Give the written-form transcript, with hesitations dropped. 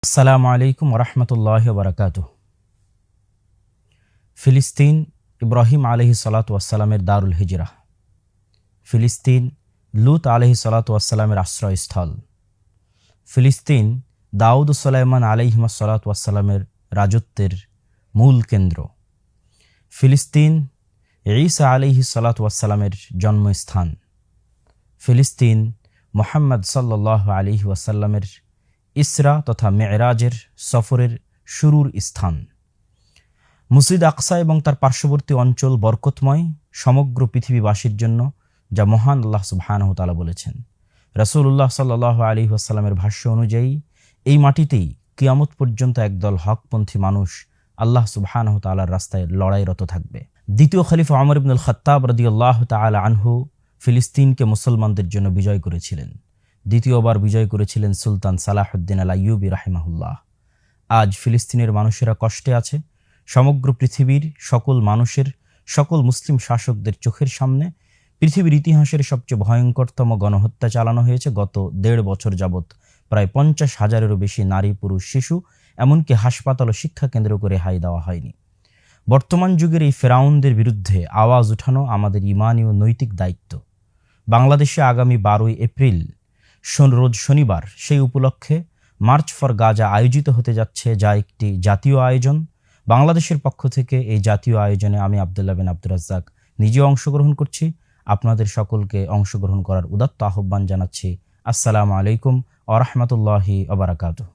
আসসালামু আলাইকুম ওরহমতুল্লাহি ওবরাকাতুহ। ফিলিস্তিন ইব্রাহিম আলহি সালাতু ওয়াসসালামের দারুল হিজরাহ। ফিলিস্তিন লুত আলহি সালাতু ওয়াসসালামের আশ্রয়স্থল। ফিলিস্তিন দাউদ ও সুলাইমান আলাইহিমা সালাতু ওয়াসসালামের রাজত্বের মূল কেন্দ্র। ফিলিস্তিন ঈসা আলাইহি সালাতু ওয়াসসালামের জন্মস্থান। ফিলিস্তিন মুহাম্মদ সাল্লাল্লাহু আলাইহি ওয়াসাল্লামের ইসরা তথা মেরাজের সফরের শুরুর স্থান। মসজিদ আকসা এবং তার পার্শ্ববর্তী অঞ্চল বরকতময় সমগ্র পৃথিবীবাসীর জন্য, যা মহান আল্লাহ সুবহানাহু ওয়া তাআলা বলেছেন। রাসূলুল্লাহ সাল্লাল্লাহু আলাইহি ওয়াসাল্লামের ভাষ্য অনুযায়ী এই মাটিতেই কিয়ামত পর্যন্ত একদল হকপন্থী মানুষ আল্লাহ সুবহানাহু ওয়া তাআলার রাস্তায় লড়াইরত থাকবে। দ্বিতীয় খলিফা ওমর ইবনুল খাত্তাব রাদিয়াল্লাহু তাআলা আনহু ফিলিস্তিনকে মুসলমানদের জন্য বিজয় করেছিলেন। দ্বিতীয়বার বিজয় করেছিলেন সুলতান সালাহুদ্দিন আল আইয়ুবী রাহিমাহুল্লাহ। আজ ফিলিস্তিনের মানুষেরা কষ্টে আছে। সমগ্র পৃথিবীর সকল মানুষের, সকল মুসলিম শাসকদের চোখের সামনে পৃথিবীর ইতিহাসের সবচেয়ে ভয়ঙ্করতম গণহত্যা চালানো হয়েছে গত ১.৫ বছর যাবৎ। প্রায় ৫০,০০০-এরও বেশি নারী, পুরুষ, শিশু, এমনকি হাসপাতাল ও শিক্ষা কেন্দ্র করে রেহাই দেওয়া হয়নি। বর্তমান যুগের এই ফেরাউনদের বিরুদ্ধে আওয়াজ উঠানো আমাদের ঈমানী ও নৈতিক দায়িত্ব। বাংলাদেশে আগামী ১২ই এপ্রিল রোজ শনিবার সেই উপলক্ষে মার্চ ফর গাজা আয়োজিত হতে যাচ্ছে, যা একটি জাতীয় আয়োজন। বাংলাদেশের পক্ষ থেকে এই জাতীয় আয়োজনে আমি আব্দুল্লাহ বিন আব্দুর রাজ্জাক নিজেও অংশগ্রহণ করছি। আপনাদের সকলকে অংশগ্রহণ করার উদাত্ত আহ্বান জানাচ্ছি। আসসালামু আলাইকুম ওয়া রাহমাতুল্লাহি ওয়া বারাকাতুহু।